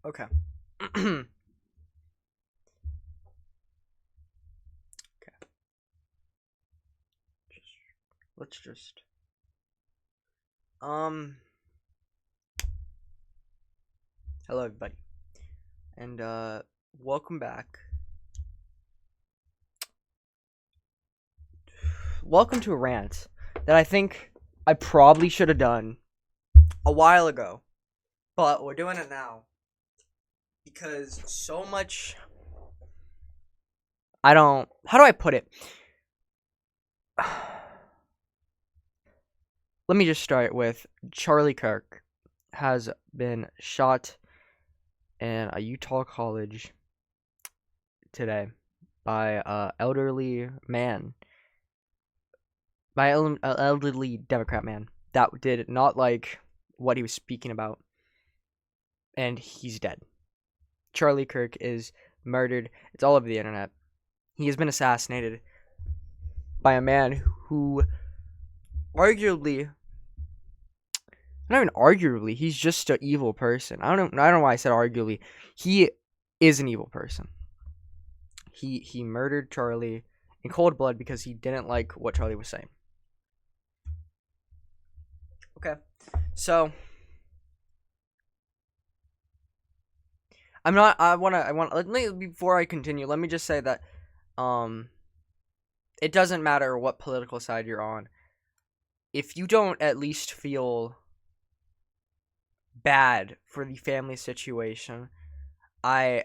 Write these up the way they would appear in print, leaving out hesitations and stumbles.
Okay. Okay. Let's just um hello everybody. And welcome back. Welcome to a rant that I think I probably should have done a while ago. But we're doing it now because so much how do I put it? Let me just start with Charlie Kirk has been shot in a Utah college today by a elderly man, by an elderly Democrat man that did not like what he was speaking about, and he's dead. Charlie Kirk is murdered. It's all over the internet. He has been assassinated by a man who arguably, not even arguably, he's just an evil person. I don't know why I said arguably. He is an evil person. He murdered Charlie in cold blood because he didn't like what Charlie was saying. Okay. So before I continue, let me just say that it doesn't matter what political side you're on. If you don't at least feel bad for the family situation, I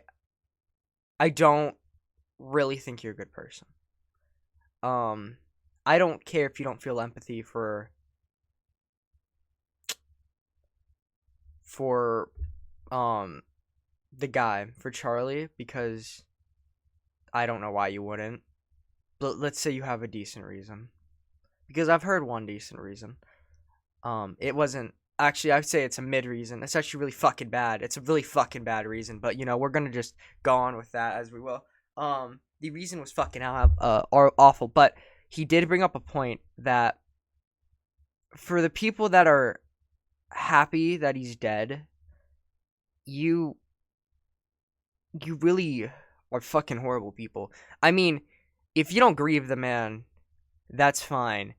don't really think you're a good person. I don't care if you don't feel empathy for the guy, for Charlie, because I don't know why you wouldn't. But let's say you have a decent reason. Because I've heard one decent reason. It wasn't actually, I'd say it's a mid reason. It's actually really fucking bad. It's a really fucking bad reason, but we're gonna just go on with that as we will. The reason was fucking awful, but he did bring up a point that for the people that are happy that he's dead, you really are fucking horrible people. I mean, if you don't grieve the man, that's fine.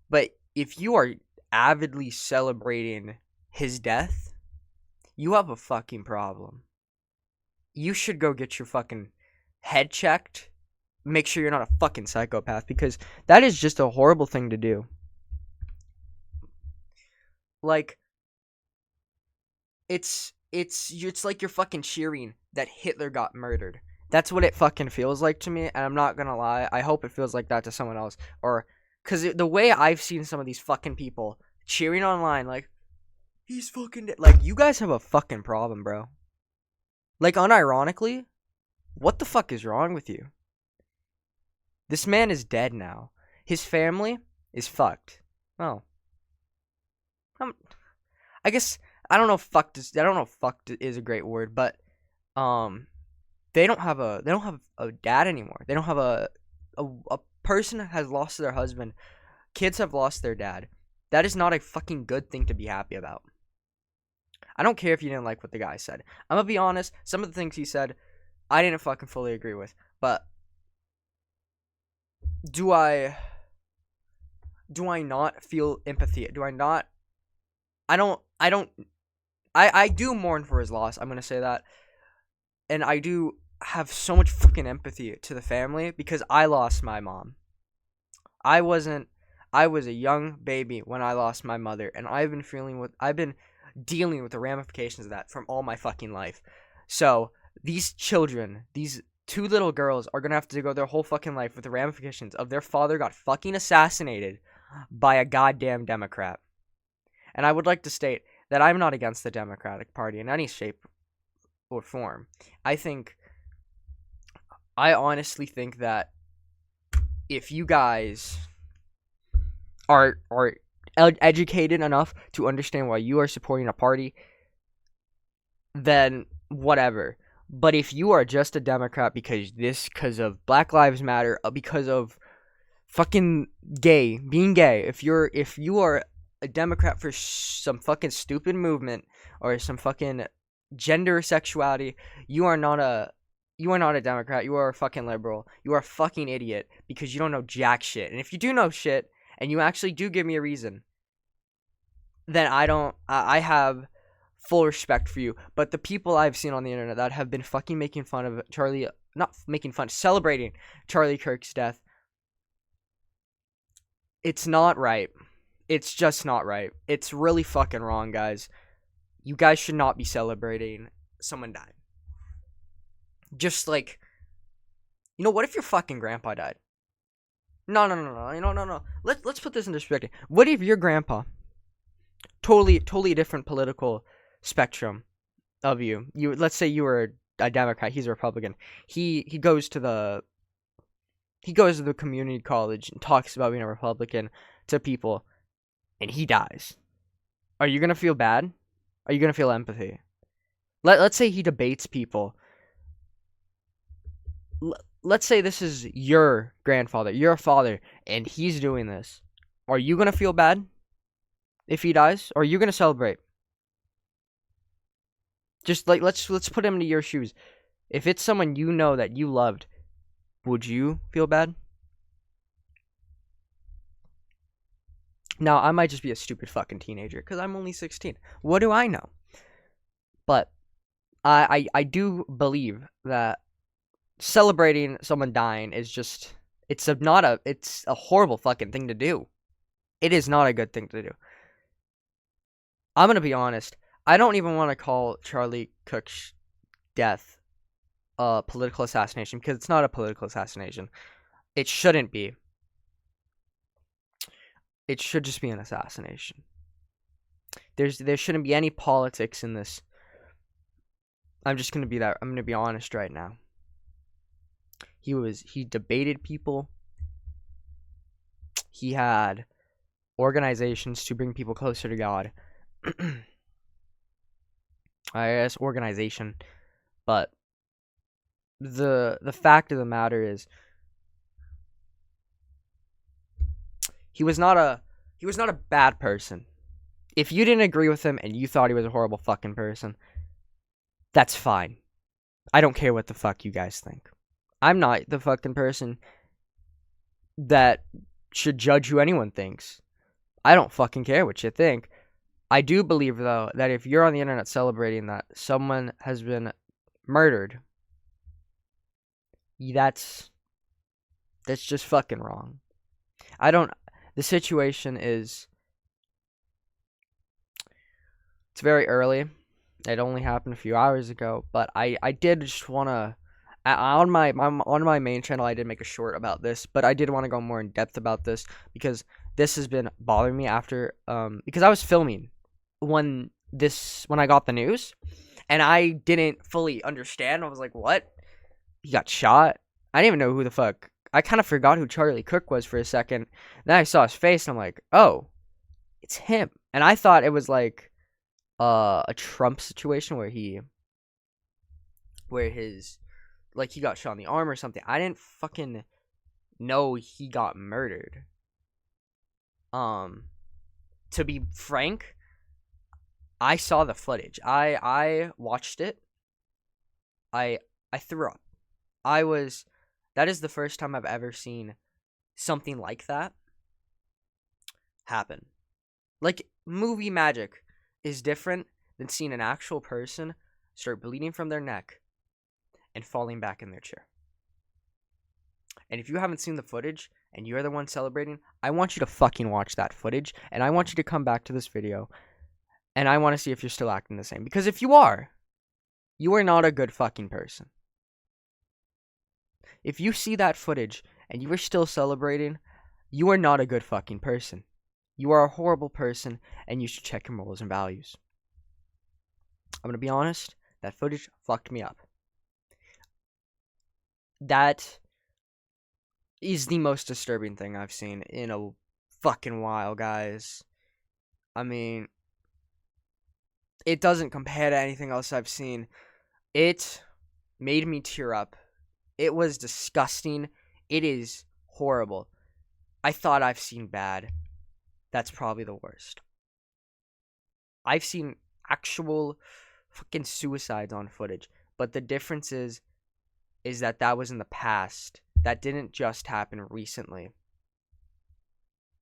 But if you are avidly celebrating his death, you have a fucking problem. You should go get your fucking head checked. Make sure you're not a fucking psychopath, because that is just a horrible thing to do. Like, it's like you're fucking cheering that Hitler got murdered. That's what it fucking feels like to me, and I'm not gonna lie. I hope it feels like that to someone else. Or, because the way I've seen some of these fucking people cheering online, like, he's fucking dead. Like, you guys have a fucking problem, bro. Like, unironically, what the fuck is wrong with you? This man is dead now. His family is fucked. Oh. I guess, I don't know if fucked is a great word, but, they don't have a dad anymore. They don't have a person has lost their husband. Kids have lost their dad. That is not a fucking good thing to be happy about. I don't care if you didn't like what the guy said. I'm gonna be honest, some of the things he said, I didn't fucking fully agree with. But do I not feel empathy? Do I not? I do mourn for his loss. I'm gonna say that. And I do have so much fucking empathy to the family because I lost my mom. I was a young baby when I lost my mother, and I've been dealing with the ramifications of that from all my fucking life. So these children, these two little girls, are gonna have to go their whole fucking life with the ramifications of their father got fucking assassinated by a goddamn Democrat. And I would like to state that I'm not against the Democratic Party in any shape or form. I honestly think that if you guys are educated enough to understand why you are supporting a party, then whatever. But if you are just a Democrat because of Black Lives Matter, because of fucking being gay, if you are a Democrat for some fucking stupid movement or some fucking gender, sexuality. You are not a you are not a Democrat. You are a fucking liberal. You are a fucking idiot because you don't know jack shit. And if you do know shit and you actually do give me a reason, then I have full respect for you. But the people I've seen on the internet that have been fucking making fun of Charlie, not making fun, celebrating Charlie Kirk's death, it's not right. It's just not right. It's really fucking wrong, guys. You guys should not be celebrating someone dying. Just like, what if your fucking grandpa died? No. No. Let's put this in perspective. What if your grandpa, totally different political spectrum of you. Let's say you were a Democrat, he's a Republican. He goes to the community college and talks about being a Republican to people, and he dies. Are you gonna feel bad? Are you gonna feel empathy? Let's say he debates people. Let's say this is your grandfather, your father, and he's doing this. Are you gonna feel bad if he dies? Or are you gonna celebrate? Just like let's put him into your shoes. If it's someone you know that you loved, would you feel bad? Now, I might just be a stupid fucking teenager because I'm only 16. What do I know? But I do believe that celebrating someone dying is just it's a horrible fucking thing to do. It is not a good thing to do. I'm gonna be honest. I don't even want to call Charlie Kirk's death a political assassination because it's not a political assassination. It shouldn't be. It should just be an assassination. There shouldn't be any politics in this. I'm gonna be honest right now. He debated people. He had organizations to bring people closer to God. I guess organization, but the fact of the matter is he was not a bad person. If you didn't agree with him and you thought he was a horrible fucking person, that's fine. I don't care what the fuck you guys think. I'm not the fucking person that should judge who anyone thinks. I don't fucking care what you think. I do believe, though, that if you're on the internet celebrating that someone has been murdered, that's just fucking wrong. The situation is, it's very early. It only happened a few hours ago, but I did just want to, on my main channel, I did make a short about this, but I did want to go more in depth about this because this has been bothering me after, because I was filming when I got the news, and I didn't fully understand. I was like, what? He got shot? I didn't even know who the fuck. I kind of forgot who Charlie Kirk was for a second. Then I saw his face, and I'm like, oh, it's him. And I thought it was like a Trump situation where he got shot in the arm or something. I didn't fucking know he got murdered. To be frank, I saw the footage. I watched it. I threw up. That is the first time I've ever seen something like that happen. Like, movie magic is different than seeing an actual person start bleeding from their neck and falling back in their chair. And if you haven't seen the footage and you're the one celebrating, I want you to fucking watch that footage, and I want you to come back to this video, and I want to see if you're still acting the same. Because if you are not a good fucking person. If you see that footage and you are still celebrating, you are not a good fucking person. You are a horrible person, and you should check your morals and values. I'm gonna be honest, that footage fucked me up. That is the most disturbing thing I've seen in a fucking while, guys. I mean, it doesn't compare to anything else I've seen. It made me tear up. It was disgusting. It is horrible. I thought I've seen bad. That's probably the worst. I've seen actual fucking suicides on footage. But the difference is that that was in the past. That didn't just happen recently.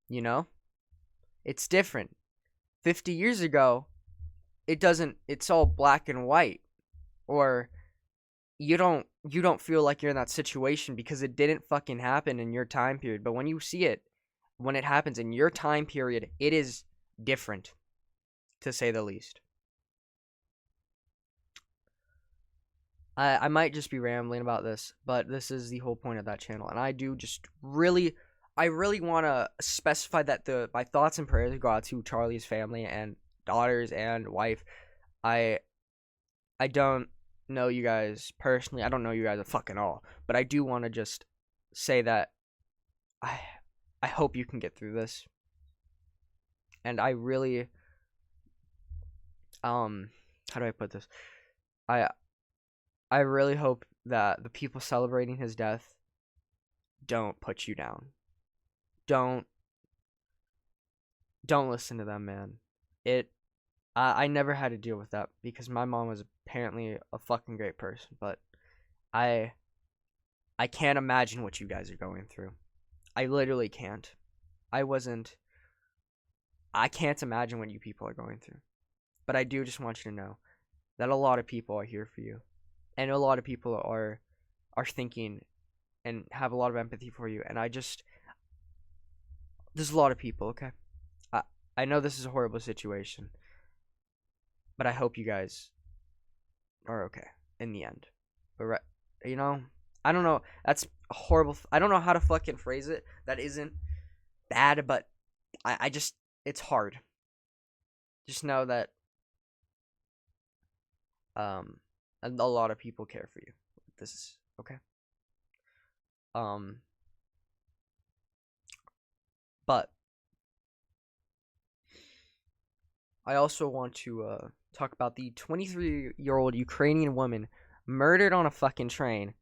You know? It's different. 50 years ago, it's all black and white. Or you don't feel like you're in that situation because it didn't fucking happen in your time period. But when you see it, when it happens in your time period, it is different, to say the least. I might just be rambling about this, but this is the whole point of that channel, and I really want to specify that my thoughts and prayers go out to Charlie's family and daughters and wife. I I don't know you guys personally. I don't know you guys at fucking all, but I do want to just say that I I hope you can get through this, and I really how do I put this? I I really hope that the people celebrating his death don't put you down. Don't don't listen to them, man. It I never had to deal with that because my mom was apparently a fucking great person, but I I can't imagine what you guys are going through. I literally can't. I wasn't I can't imagine what you people are going through. But I do just want you to know that a lot of people are here for you. And a lot of people are thinking and have a lot of empathy for you. And there's a lot of people, okay? I I know this is a horrible situation, but I hope you guys are okay in the end. But you know, I don't know. That's horrible. I don't know how to fucking phrase it. That isn't bad, but I just it's hard. Just know that um a lot of people care for you. This is okay. Um, but I also want to talk about the 23-year-old Ukrainian woman murdered on a fucking train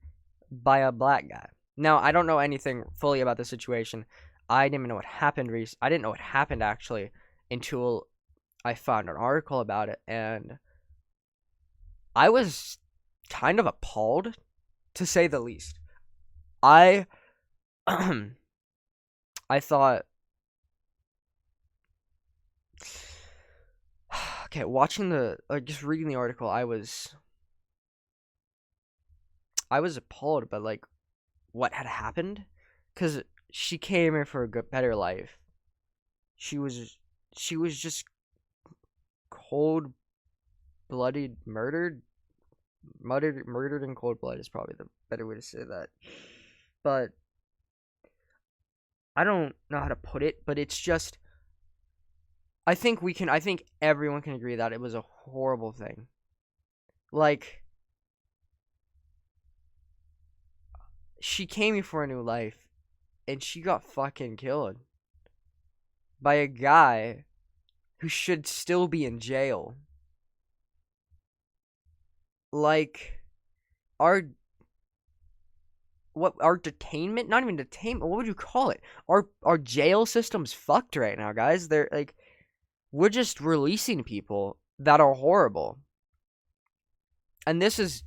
by a black guy. Now, I don't know anything fully about the situation. I didn't even know what happened. I didn't know what happened actually until I found an article about it, and I was kind of appalled, to say the least. I I thought, okay, watching just reading the article, I was appalled by like what had happened, because she came here for a better life. She was just cold blooded murdered in cold blood is probably the better way to say that. But I don't know how to put it, but it's just I think everyone can agree that it was a horrible thing. Like, she came here for a new life and she got fucking killed by a guy who should still be in jail. Like, our our detainment, not even detainment, what would you call it? Our jail system's fucked right now, guys. They're like, we're just releasing people that are horrible. And this is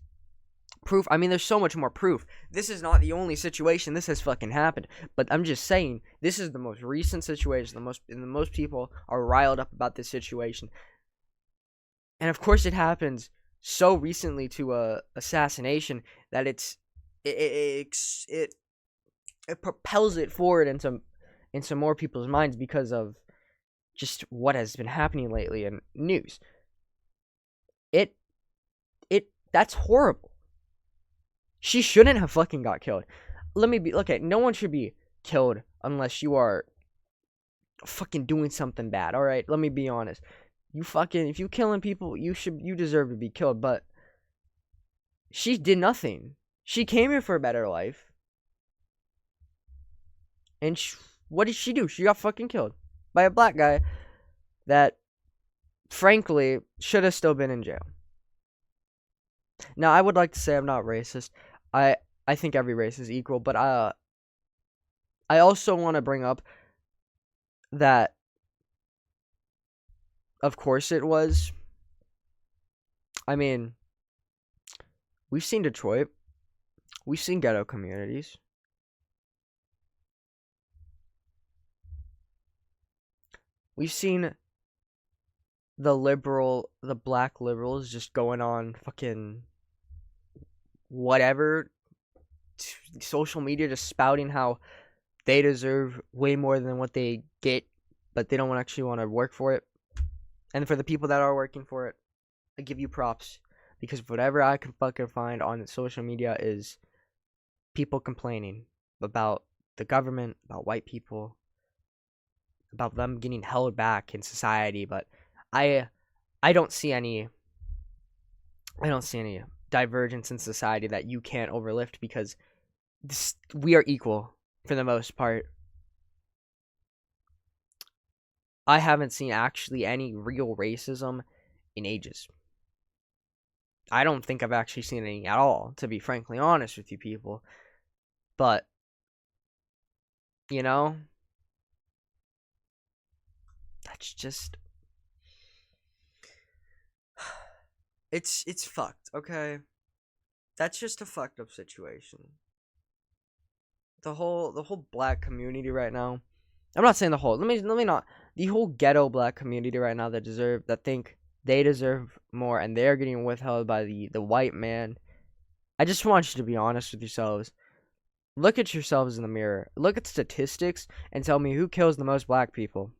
proof. I mean, there's so much more proof. This is not the only situation this has fucking happened, but I'm just saying this is the most recent situation. The most people are riled up about this situation, and of course, it happens so recently to a assassination that it propels it forward into more people's minds because of just what has been happening lately in news. It that's horrible. She shouldn't have fucking got killed. Okay, no one should be killed unless you are fucking doing something bad, alright? Let me be honest. If you killing people, you deserve to be killed, but she did nothing. She came here for a better life. And what did she do? She got fucking killed by a black guy that, frankly, should have still been in jail. Now, I would like to say I'm not racist. I think every race is equal, but I also want to bring up that, of course, it was I mean, we've seen Detroit. We've seen ghetto communities. We've seen the black liberals just going on fucking whatever, social media, just spouting how they deserve way more than what they get, but they don't actually want to work for it. And for the people that are working for it, I give you props, because whatever I can fucking find on social media is people complaining about the government, about white people, about them getting held back in society. But I I don't see any divergence in society that you can't overlift, because we are equal for the most part. I haven't seen actually any real racism in ages. I don't think I've actually seen any at all, to be frankly honest with you people. But, you know, that's just, it's fucked, okay? That's just a fucked up situation. The whole black community right now. I'm not saying the whole. Let me not. The whole ghetto black community right now that think they deserve more, and they're getting withheld by the white man. I just want you to be honest with yourselves. Look at yourselves in the mirror. Look at statistics and tell me who kills the most black people.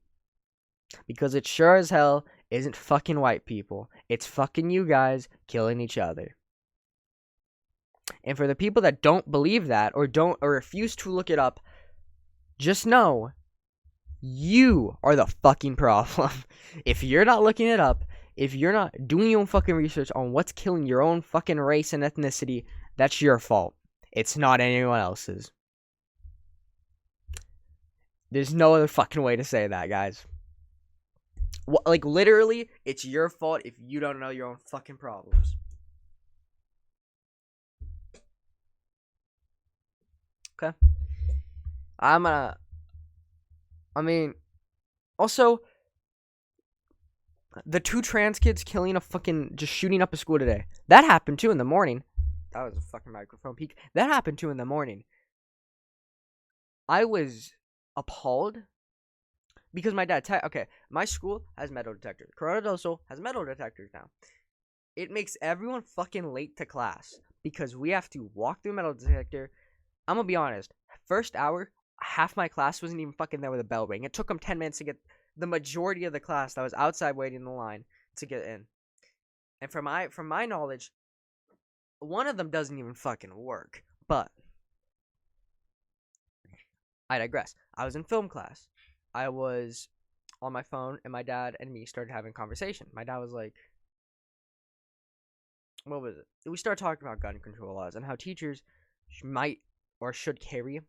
Because it sure as hell isn't fucking white people. It's fucking you guys killing each other. And for the people that don't believe that, or refuse to look it up, just know you are the fucking problem. If you're not looking it up, if you're not doing your own fucking research on what's killing your own fucking race and ethnicity, that's your fault. It's not anyone else's. There's no other fucking way to say that, guys. Like, literally, it's your fault if you don't know your own fucking problems. Okay? Also, the 2 trans kids just shooting up a school today. That happened too in the morning. That was a fucking microphone peak. That happened too in the morning. I was appalled because my dad, my school has metal detectors. Corona del Sol has metal detectors now. It makes everyone fucking late to class because we have to walk through a metal detector. I'm gonna be honest. First hour, half my class wasn't even fucking there with a bell ring. It took them 10 minutes to get the majority of the class that was outside waiting in the line to get in. And from my knowledge, one of them doesn't even fucking work. But I digress. I was in film class. I was on my phone, and my dad and me started having a conversation. My dad was like, what was it? We started talking about gun control laws and how teachers might or should carry.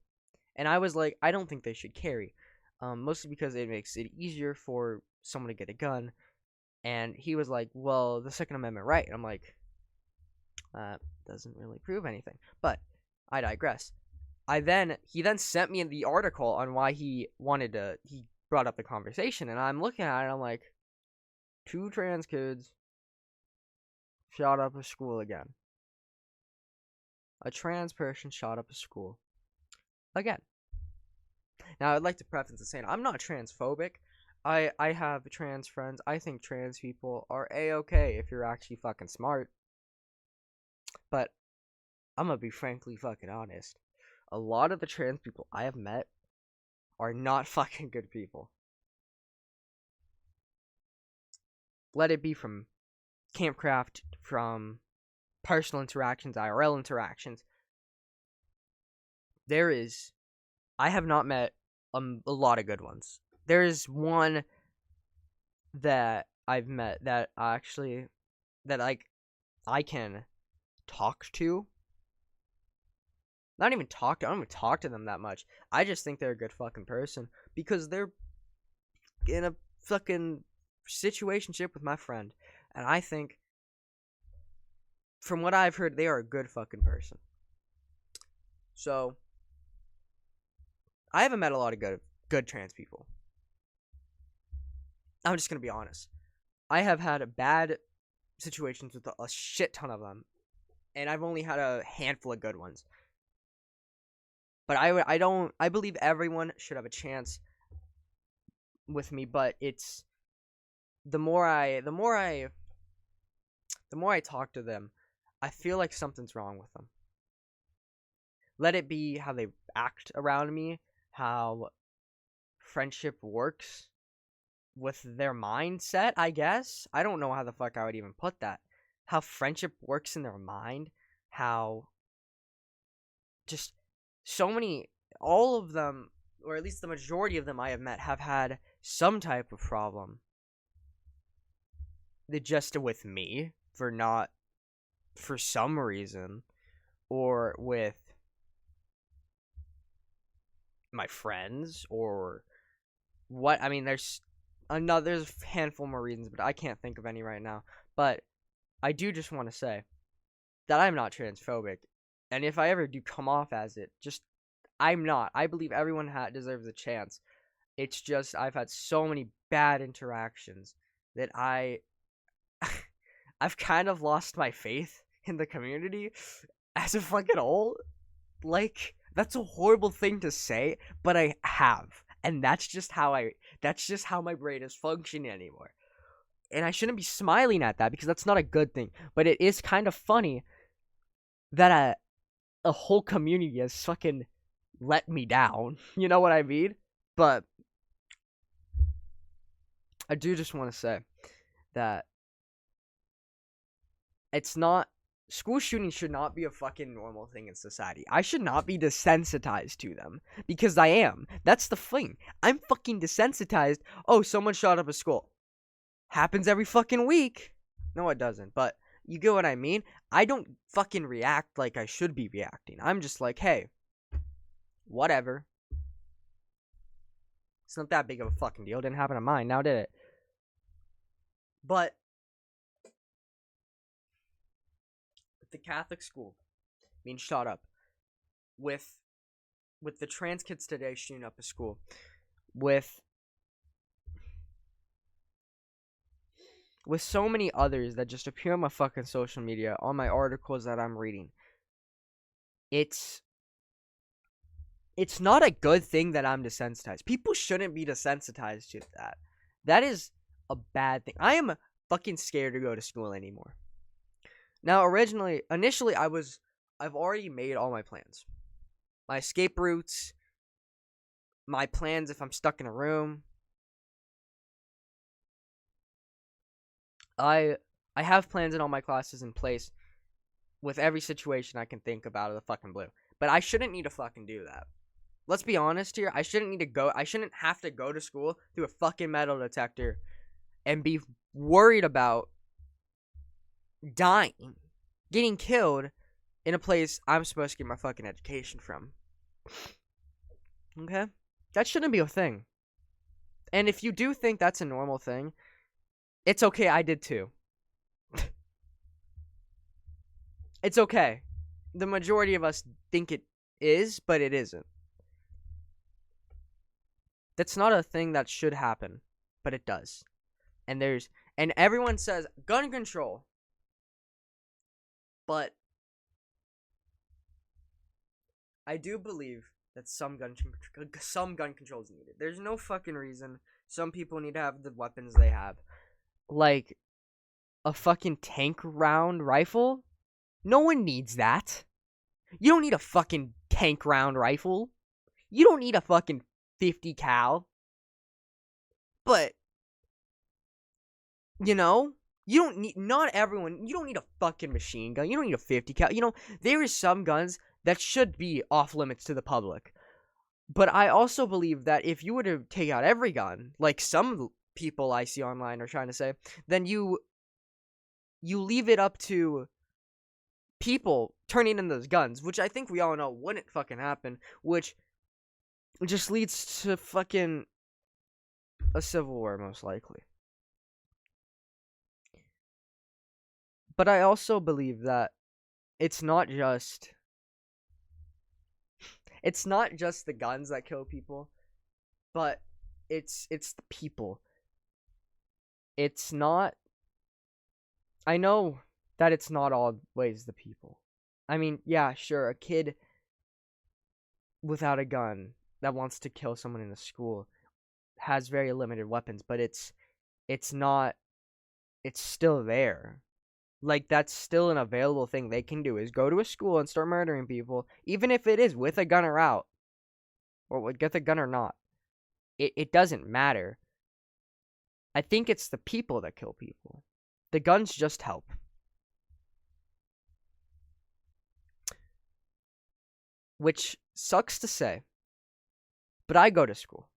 And I was like, I don't think they should carry. Mostly because it makes it easier for someone to get a gun. And he was like, well, the Second Amendment right. And I'm like, that doesn't really prove anything. But I digress. He then sent me the article on why he brought up the conversation. And I'm looking at it, and I'm like, 2 trans kids shot up a school again. A trans person shot up a school again. Now, I'd like to preface this saying I'm not transphobic. I have trans friends. I think trans people are A-okay if you're actually fucking smart. But I'm gonna be frankly fucking honest. A lot of the trans people I have met are not fucking good people. Let it be from campcraft, from personal interactions, IRL interactions. I have not met a lot of good ones. There is one that I've met that I can talk to. I don't even talk to them that much. I just think they're a good fucking person because they're in a fucking situationship with my friend. And I think, from what I've heard, they are a good fucking person. So, I haven't met a lot of good trans people. I'm just gonna be honest. I have had bad situations with a shit ton of them, and I've only had a handful of good ones. But I believe everyone should have a chance with me, but it's the more I talk to them, I feel like something's wrong with them. Let it be how they act around me, how friendship works with their mindset, I guess. I don't know how the fuck I would even put that. How friendship works in their mind, how just so many, all of them, or at least the majority of them I have met, have had some type of problem. They just with me for some reason, or with my friends, or what. I mean, there's a handful more reasons, but I can't think of any right now. But I do just want to say that I'm not transphobic, and if I ever do come off as it, just I'm not. I believe everyone deserves a chance. It's just I've had so many bad interactions that I've kind of lost my faith in the community as a fucking whole. Like, that's a horrible thing to say, but I have. And that's just how my brain is functioning anymore. And I shouldn't be smiling at that because that's not a good thing. But it is kind of funny that a whole community has fucking let me down. You know what I mean? But I do just want to say that school shootings should not be a fucking normal thing in society. I should not be desensitized to them, because I am. That's the thing. I'm fucking desensitized. Oh, someone shot up a school. Happens every fucking week. No, it doesn't, but you get what I mean? I don't fucking react like I should be reacting. I'm just like, hey, whatever. It's not that big of a fucking deal. It didn't happen to mine, now did it? But the Catholic school being shot up, with the trans kids today shooting up a school, with so many others that just appear on my fucking social media, on my articles that I'm reading, it's not a good thing that I'm desensitized. People shouldn't be desensitized to that. That is a bad thing. I am fucking scared to go to school anymore. Now, initially, I've already made all my plans. My escape routes, my plans if I'm stuck in a room. I have plans in all my classes in place with every situation I can think about of the fucking blue. But I shouldn't need to fucking do that. Let's be honest here. I shouldn't have to go to school through a fucking metal detector and be worried about dying, getting killed in a place I'm supposed to get my fucking education from. Okay? That shouldn't be a thing. And if you do think that's a normal thing, it's okay, I did too. It's okay. The majority of us think it is, but it isn't. That's not a thing that should happen, but it does. And everyone says gun control. But I do believe that some gun control is needed. There's no fucking reason some people need to have the weapons they have. Like a fucking tank round rifle? No one needs that. You don't need a fucking tank round rifle. You don't need a fucking 50 cal. But, you know, you don't need a fucking machine gun. You don't need a 50 cal. You know, there is some guns that should be off limits to the public. But I also believe that if you were to take out every gun, like some people I see online are trying to say, then you leave it up to people turning in those guns, which I think we all know wouldn't fucking happen, which just leads to fucking a civil war, most likely. But I also believe that it's not just the guns that kill people, but it's the people. It's not I know that it's not always the people. I mean, yeah, sure, a kid without a gun that wants to kill someone in a school has very limited weapons, but it's not it's still there. Like, that's still an available thing they can do, is go to a school and start murdering people, even if it is with a gun or out, or with a gun or not. It doesn't matter. I think it's the people that kill people. The guns just help. Which sucks to say, but I go to school.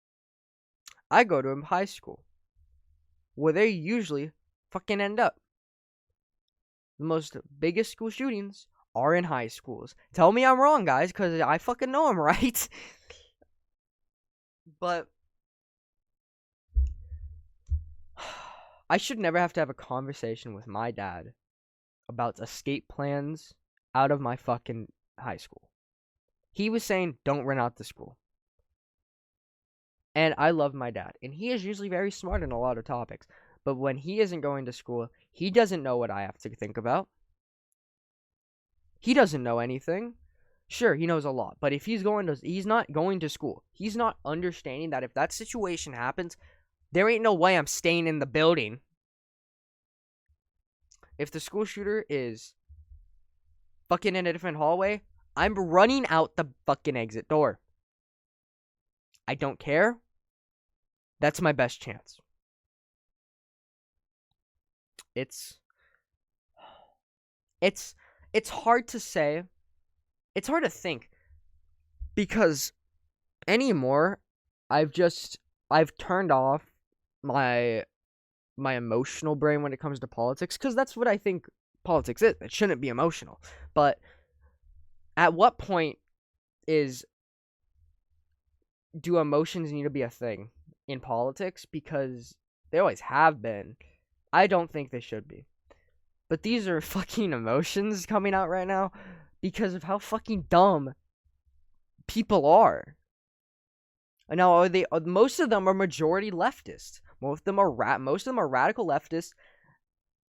I go to a high school where they usually fucking end up. The most biggest school shootings are in high schools. Tell me I'm wrong, guys, because I fucking know I'm right. But I should never have to have a conversation with my dad about escape plans out of my fucking high school. He was saying, don't run out the school. And I love my dad. And he is usually very smart in a lot of topics. But when he isn't going to school, he doesn't know what I have to think about. He doesn't know anything. Sure, he knows a lot. But if he's not going to school. He's not understanding that if that situation happens, there ain't no way I'm staying in the building. If the school shooter is fucking in a different hallway, I'm running out the fucking exit door. I don't care. That's my best chance. It's hard to say. It's hard to think. Because anymore, I've turned off my emotional brain when it comes to politics, because that's what I think politics is. It shouldn't be emotional. But at what point do emotions need to be a thing in politics? Because they always have been. I don't think they should be. But these are fucking emotions coming out right now because of how fucking dumb people are. Now, most of them are majority leftist. Most of them are radical leftists,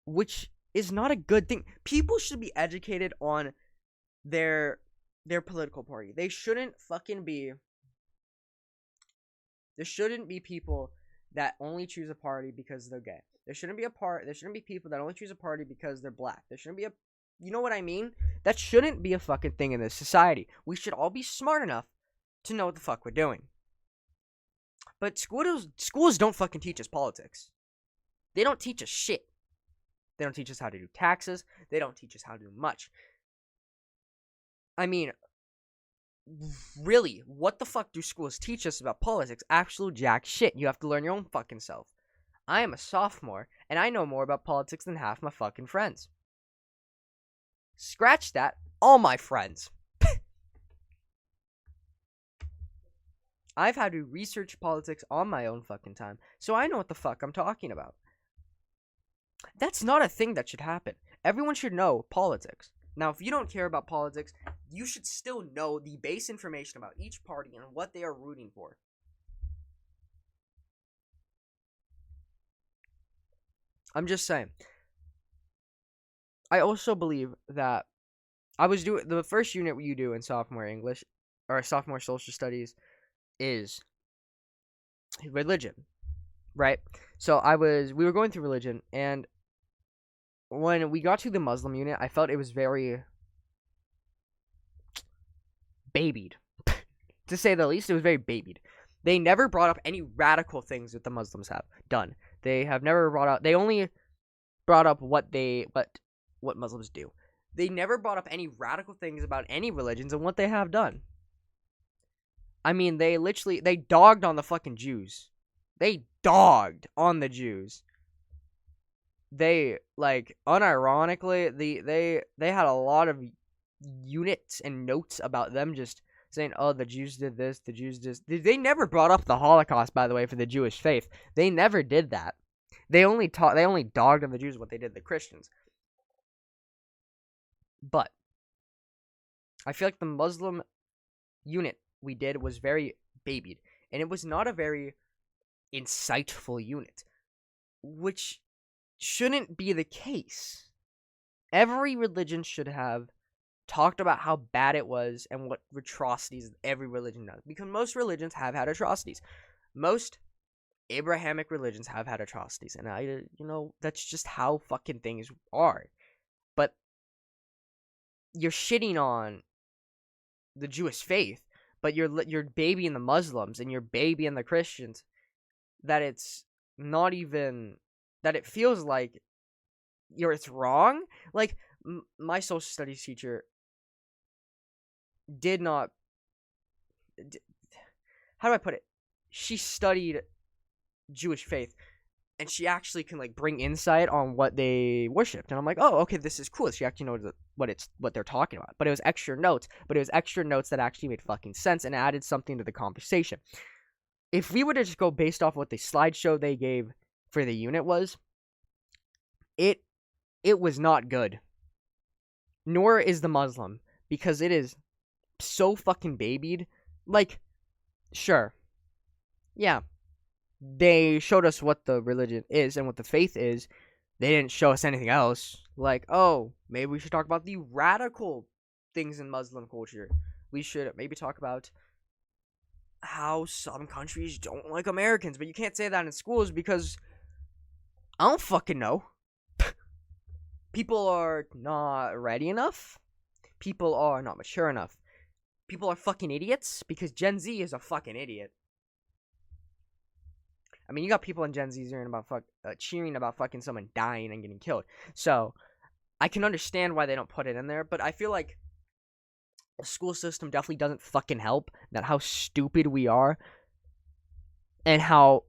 which is not a good thing. People should be educated on their political party. There shouldn't be people that only choose a party because they're gay. There shouldn't be people that only choose a party because they're black. There shouldn't be you know what I mean? That shouldn't be a fucking thing in this society. We should all be smart enough to know what the fuck we're doing. But schools don't fucking teach us politics. They don't teach us shit. They don't teach us how to do taxes. They don't teach us how to do much. I mean, really, what the fuck do schools teach us about politics? Absolute jack shit. You have to learn your own fucking self. I am a sophomore, and I know more about politics than half my fucking friends. Scratch that, all my friends. I've had to research politics on my own fucking time, so I know what the fuck I'm talking about. That's not a thing that should happen. Everyone should know politics. Now, if you don't care about politics, you should still know the base information about each party and what they are rooting for. I'm just saying. I also believe that I was doing the first unit you do in sophomore English or sophomore social studies is religion, right? So we were going through religion, and when we got to the Muslim unit, I felt it was very babied. To say the least, it was very babied. They never brought up any radical things that the Muslims have done. They have never they only brought up what Muslims do. They never brought up any radical things about any religions and what they have done. I mean, they dogged on the fucking Jews. They dogged on the Jews. They, like, unironically, they had a lot of units and notes about them just saying, oh, the Jews did this, the Jews did this. They never brought up the Holocaust, by the way, for the Jewish faith. They never did that. They only dogged on the Jews what they did to the Christians. But I feel like the Muslim unit we did was very babied, and it was not a very insightful unit, which shouldn't be the case. Every religion should have talked about how bad it was and what atrocities every religion does. Because most religions have had atrocities. Most Abrahamic religions have had atrocities. And that's just how fucking things are. But you're shitting on the Jewish faith, but you're babying the Muslims and you're babying the Christians, that it's not even, that it feels like it's wrong. Like, my social studies teacher did not, how do I put it? She studied Jewish faith, and she actually can like bring insight on what they worshipped, and I'm like, oh, okay, this is cool. She actually knows what they're talking about. But it was extra notes. But it was extra notes that actually made fucking sense and added something to the conversation. If we were to just go based off what the slideshow they gave for the unit was, it was not good. Nor is the Muslim, because it is so fucking babied. Like, sure, yeah, they showed us what the religion is and what the faith is. They didn't show us anything else. Like, oh, maybe we should talk about the radical things in Muslim culture. We should maybe talk about how some countries don't like Americans. But you can't say that in schools because I don't fucking know. People are not ready enough. People are not mature enough. People are fucking idiots because Gen Z is a fucking idiot. I mean, you got people in Gen Z cheering about fucking someone dying and getting killed. So, I can understand why they don't put it in there, but I feel like the school system definitely doesn't fucking help. That how stupid we are, and how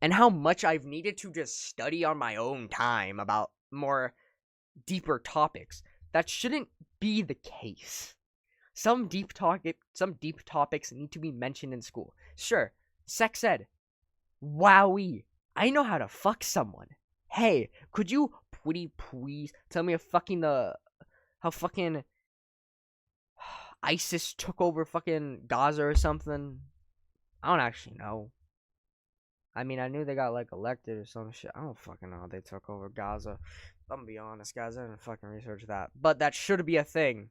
much I've needed to just study on my own time about more deeper topics. That shouldn't be the case. Some deep topics need to be mentioned in school. Sure, sex ed. Wowee, I know how to fuck someone. Hey, could you please tell me how fucking ISIS took over fucking Gaza or something? I don't actually know. I mean, I knew they got like elected or some shit. I don't fucking know how they took over Gaza. I'm gonna be honest, guys. I didn't fucking research that. But that should be a thing.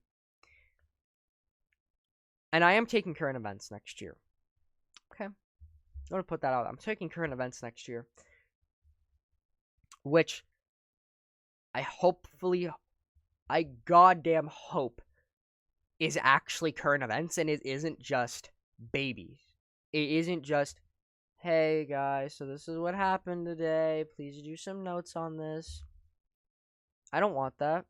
And I am taking current events next year. Okay. I'm going to put that out. I'm taking current events next year, which I goddamn hope is actually current events, and it isn't just babies. It isn't just, hey guys, so this is what happened today. Please do some notes on this. I don't want that.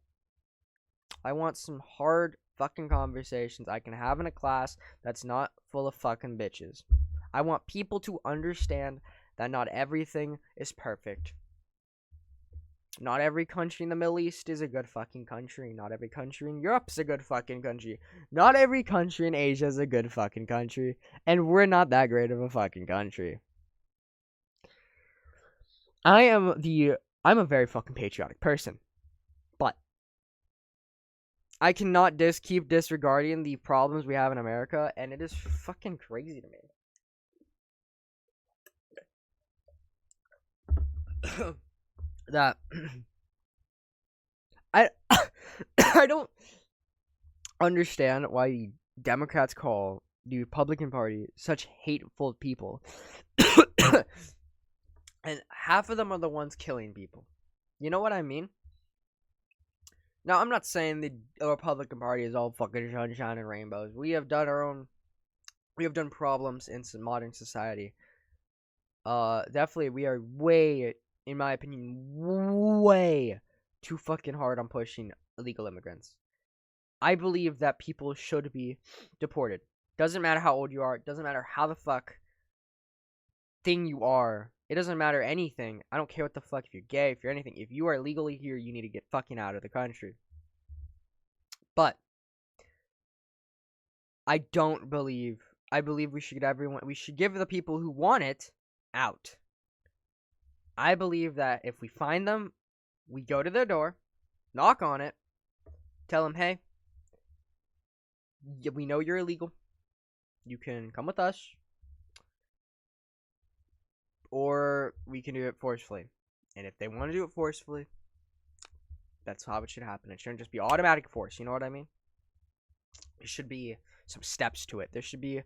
I want some hard fucking conversations I can have in a class that's not full of fucking bitches. I want people to understand that not everything is perfect. Not every country in the Middle East is a good fucking country. Not every country in Europe is a good fucking country. Not every country in Asia is a good fucking country. And we're not that great of a fucking country. I'm a very fucking patriotic person. But I cannot keep disregarding the problems we have in America, and it is fucking crazy to me. That I I don't understand why the Democrats call the Republican Party such hateful people. And half of them are the ones killing people. You know what I mean? Now, I'm not saying the Republican Party is all fucking sunshine and rainbows. We have done problems in some modern society. Definitely we are way, in my opinion, way too fucking hard on pushing illegal immigrants. I believe that people should be deported. Doesn't matter how old you are. Doesn't matter how the fuck thing you are. It doesn't matter anything. I don't care what the fuck, if you're gay, if you're anything. If you are legally here, you need to get fucking out of the country. But I believe we should give the people who want it out. I believe that if we find them, we go to their door, knock on it, tell them, hey, we know you're illegal. You can come with us, or we can do it forcefully. And if they want to do it forcefully, that's how it should happen. It shouldn't just be automatic force. You know what I mean? There should be some steps to it. There should be,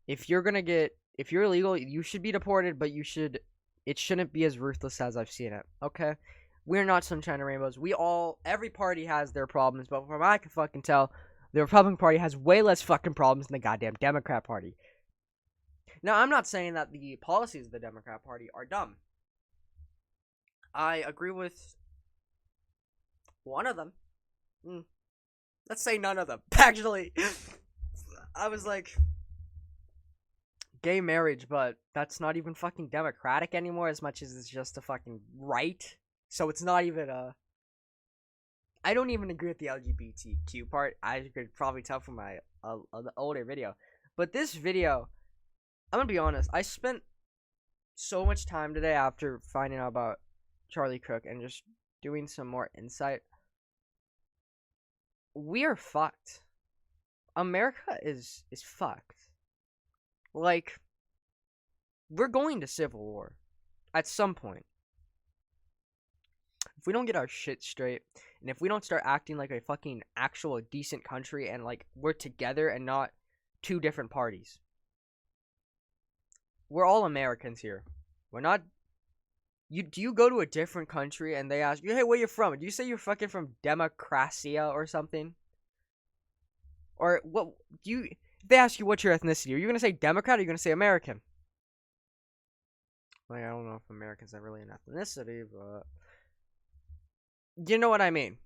if you're illegal, you should be deported, but it shouldn't be as ruthless as I've seen it. Okay? We're not sunshine and rainbows. Every party has their problems, but from what I can fucking tell, the Republican Party has way less fucking problems than the goddamn Democrat Party. Now, I'm not saying that the policies of the Democrat Party are dumb. I agree with one of them. Let's say none of them. Actually, I was like, gay marriage, but that's not even fucking democratic anymore as much as it's just a fucking right. So it's not even I don't even agree with the LGBTQ part. I could probably tell from my older video. But this video, I'm gonna be honest, I spent so much time today after finding out about Charlie Kirk and just doing some more insight. We are fucked. America is fucked. Like, we're going to civil war at some point. If we don't get our shit straight, and if we don't start acting like a fucking actual decent country and like we're together and not two different parties. We're all Americans here. We're not. Do you go to a different country and they ask you, hey, where you from? Do you say you're fucking from Democracia or something? Or what do you? If they ask you what's your ethnicity, are you gonna say Democrat or are you gonna say American? Like, I don't know if Americans have really an ethnicity, but you know what I mean.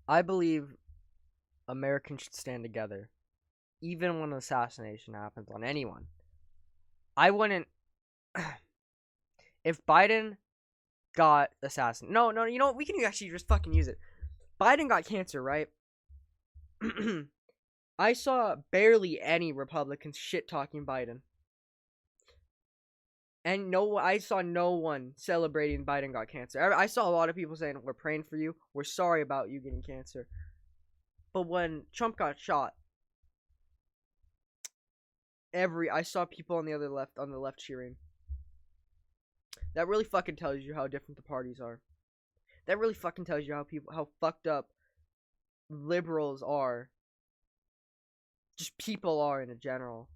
I believe Americans should stand together, even when an assassination happens on anyone. I wouldn't. If Biden got assassinated, no, you know what? We can actually just fucking use it. Biden got cancer, right? I saw barely any Republicans shit talking Biden. And I saw no one celebrating Biden got cancer. I saw a lot of people saying, we're praying for you. We're sorry about you getting cancer. But when Trump got shot, I saw people on the left cheering. That really fucking tells you how different the parties are. That really fucking tells you how fucked up liberals are. Just people are in general.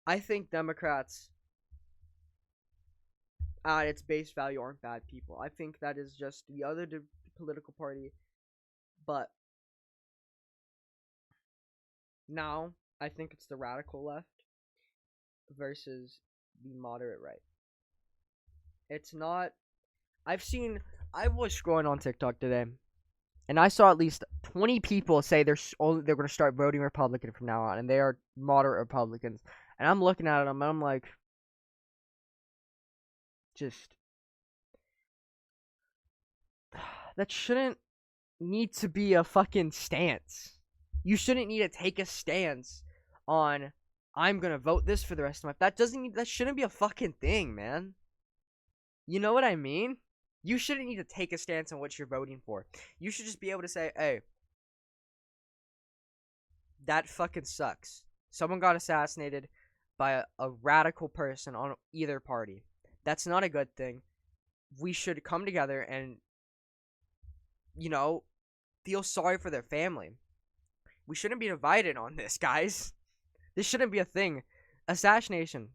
I think Democrats, at its base value, aren't bad people. I think that is just the other political party. But now, I think it's the radical left versus the moderate right. It's not. I was scrolling on TikTok today, and I saw at least 20 people say they're going to start voting Republican from now on, and they are moderate Republicans. And I'm looking at them, and I'm like, that shouldn't need to be a fucking stance. You shouldn't need to take a stance on, I'm gonna vote this for the rest of my life. That shouldn't be a fucking thing, man. You know what I mean? You shouldn't need to take a stance on what you're voting for. You should just be able to say, hey, that fucking sucks. Someone got assassinated by a radical person on either party. That's not a good thing. We should come together and, feel sorry for their family. We shouldn't be divided on this, guys. This shouldn't be a thing. Assassination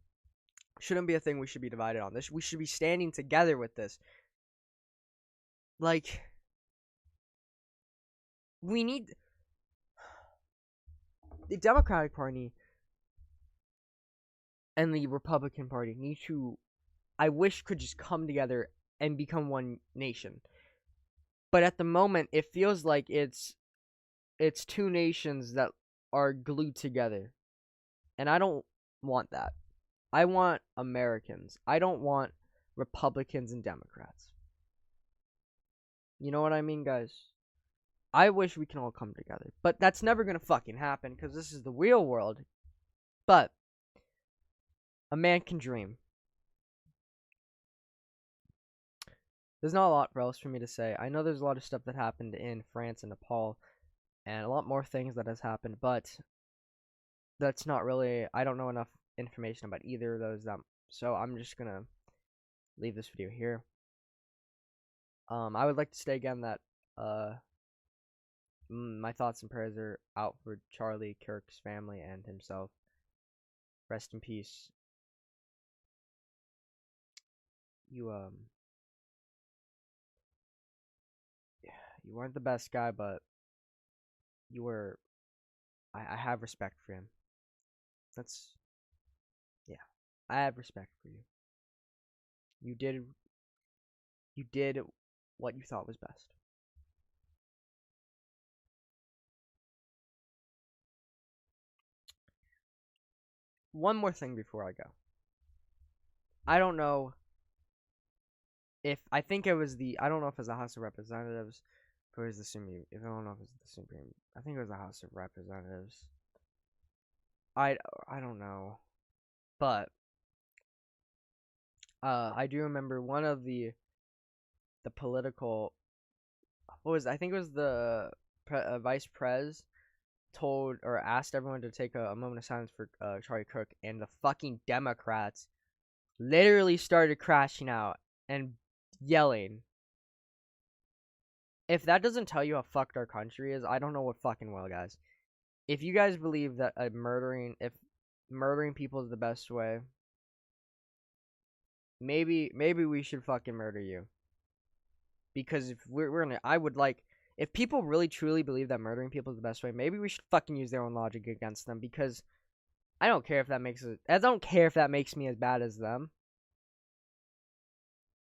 shouldn't be a thing we should be divided on. We should be standing together with this. Like, we need the Democratic Party and the Republican Party need to, I wish, could just come together and become one nation. But at the moment, it feels like it's two nations that are glued together. And I don't want that. I want Americans. I don't want Republicans and Democrats. You know what I mean, guys? I wish we can all come together. But that's never gonna fucking happen, because this is the real world. But a man can dream. There's not a lot else for me to say. I know there's a lot of stuff that happened in France and Nepal, and a lot more things that has happened, but that's not really, I don't know enough information about either of those, so I'm just gonna leave this video here. I would like to say again that my thoughts and prayers are out for Charlie Kirk's family and himself. Rest in peace. You you weren't the best guy, but you were. I have respect for him. That's yeah. I have respect for you. You did what you thought was best. One more thing before I go. I don't know if I think it was the I don't know if it was the House of Representatives or is the Supreme. If I don't know if it's the Supreme, I think it was the House of Representatives. I don't know, but I do remember one of the political what was I think it was the vice pres told or asked everyone to take a moment of silence for Charlie Kirk, and the fucking Democrats literally started crashing out and yelling. If that doesn't tell you how fucked our country is, I don't know what fucking will, guys. If you guys believe that if murdering people is the best way, maybe we should fucking murder you. Because if I would like, if people really truly believe that murdering people is the best way, maybe we should fucking use their own logic against them. Because I don't care if that makes me as bad as them.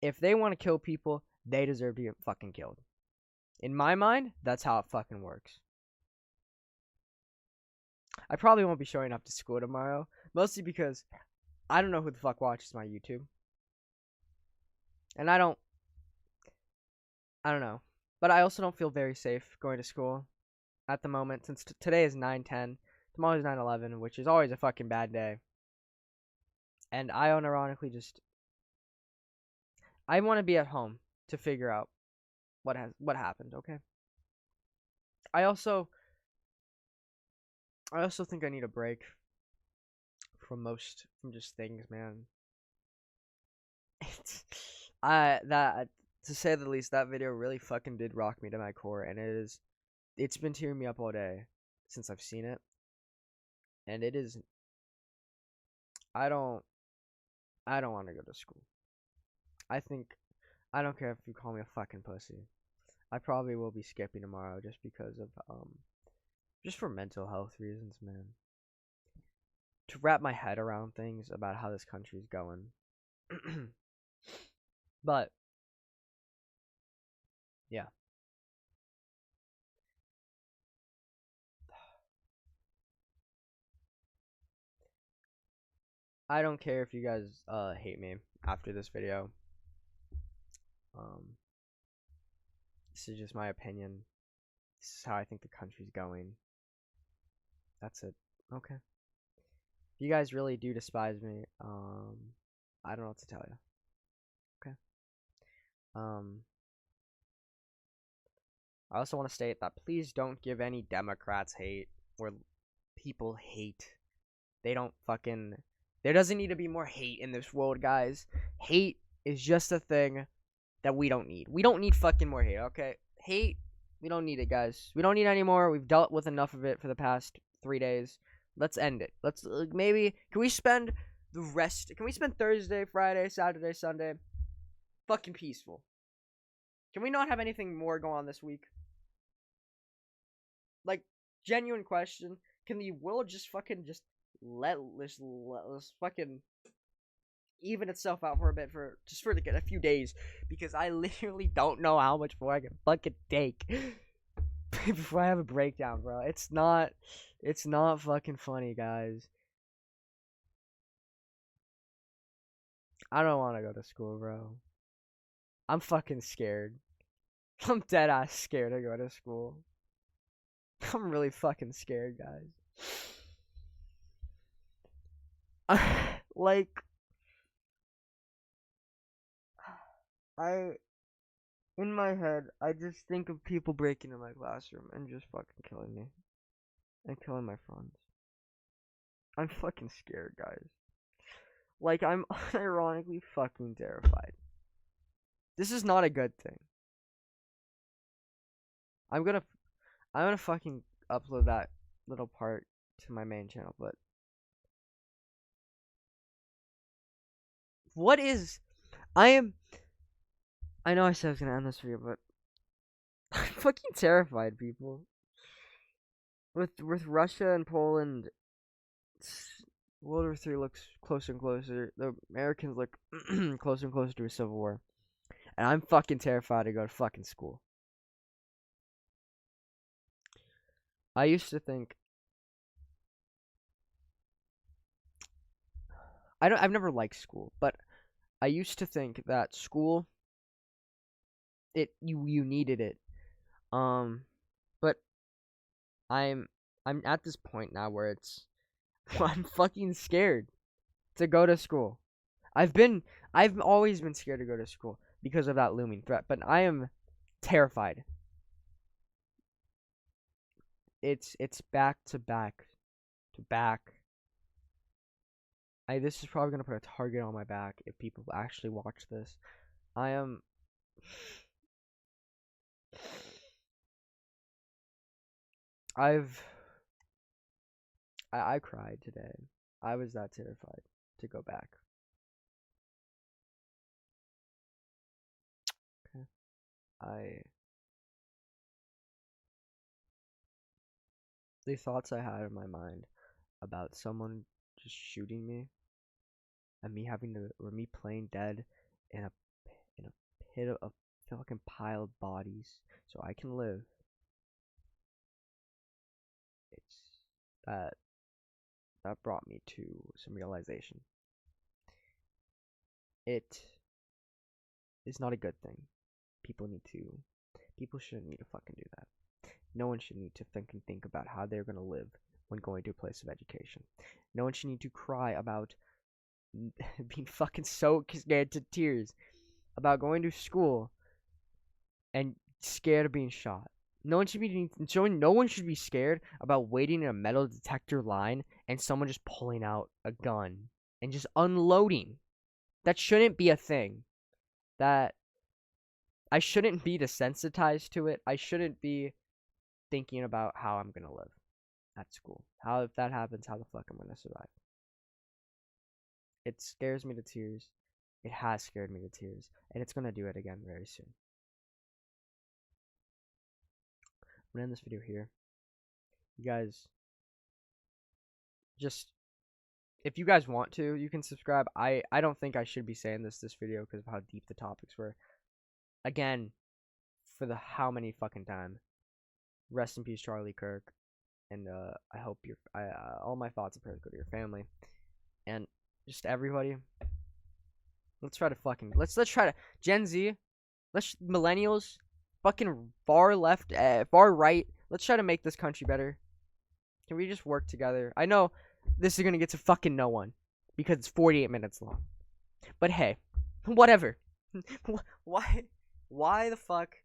If they want to kill people, they deserve to get fucking killed. In my mind, that's how it fucking works. I probably won't be showing up to school tomorrow, mostly because I don't know who the fuck watches my YouTube. And I don't know. But I also don't feel very safe going to school at the moment, since today is 9/10, tomorrow is 9/11, which is always a fucking bad day. And I unironically I want to be at home to figure out what happened, okay? I also think I need a break from just things, man. To say the least, that video really fucking did rock me to my core, and it's been tearing me up all day since I've seen it. And it is I don't want to go to school. I don't care if you call me a fucking pussy. I probably will be skipping tomorrow just because of just for mental health reasons, man. To wrap my head around things about how this country's going. But yeah. I don't care if you guys hate me after this video. This is just my opinion. This is how I think the country's going. That's it. Okay. If you guys really do despise me, I don't know what to tell you. Okay. I also want to state that please don't give any Democrats hate or people hate. They don't fucking. There doesn't need to be more hate in this world, guys. Hate is just a thing that we don't need. We don't need fucking more hate, okay? Hate, we don't need it, guys. We don't need any more. We've dealt with enough of it for the past 3 days. Let's end it. Let's maybe can we spend Thursday, Friday, Saturday, Sunday fucking peaceful? Can we not have anything more go on this week? Like, genuine question. Can the world just fucking let fucking even itself out for a bit for to get a few days, because I literally don't know how much more I can fucking take before I have a breakdown, bro. It's not fucking funny, guys. I don't want to go to school, bro. I'm fucking scared. I'm dead ass scared to go to school. I'm really fucking scared, guys. Like, in my head, I just think of people breaking in my classroom and just fucking killing me. And killing my friends. I'm fucking scared, guys. Like, I'm unironically fucking terrified. This is not a good thing. I'm gonna fucking upload that little part to my main channel, but what is I know I said I was gonna end this video, but I'm fucking terrified, people. With Russia and Poland, World War III looks closer and closer. The Americans look closer and closer to a civil war, and I'm fucking terrified to go to fucking school. I used to think I've never liked school, but I used to think that school you needed it. But I'm at this point now where it's I'm fucking scared to go to school. I've always been scared to go to school because of that looming threat, but I am terrified. It's back to back to back. This is probably gonna put a target on my back if people actually watch this. I am I cried today. I was that terrified to go back. Okay. The thoughts I had in my mind about someone just shooting me and me playing dead in a pit of fucking piled bodies so I can live. It's that brought me to some realization. It is not a good thing. People shouldn't need to fucking do that. No one should need to think about how they're gonna live when going to a place of education. No one should need to cry about being fucking so scared to tears about going to school and scared of being shot. No one should be scared about waiting in a metal detector line and someone just pulling out a gun and just unloading. That shouldn't be a thing. That I shouldn't be desensitized to it. I shouldn't be thinking about how I'm gonna live at school. How, if that happens, how the fuck I'm gonna survive. It scares me to tears. It has scared me to tears, and it's gonna do it again very soon. I'm gonna end this video here. You guys, just if you guys want to, you can subscribe. I don't think I should be saying this video because of how deep the topics were. Again, for the how many fucking time. Rest in peace, Charlie Kirk. And I hope all my thoughts and prayers go to your family. And just everybody. Let's try to Gen Z, millennials, fucking far left, far right. Let's try to make this country better. Can we just work together? I know this is gonna get to fucking no one because it's 48 minutes long. But hey, whatever. Why the fuck?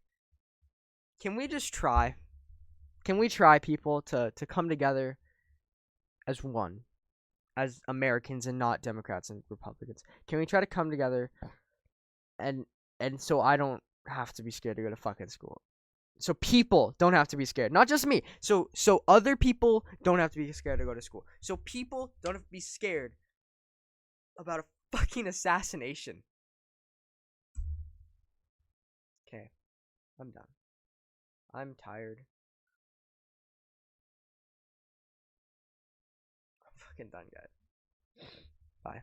Can we just try? Can we try, people, to come together as one, as Americans and not Democrats and Republicans? Can we try to come together and so I don't have to be scared to go to fucking school? So people don't have to be scared. Not just me. So other people don't have to be scared to go to school. So people don't have to be scared about a fucking assassination. Okay. I'm done. I'm tired. I'm fucking done, guys. Bye.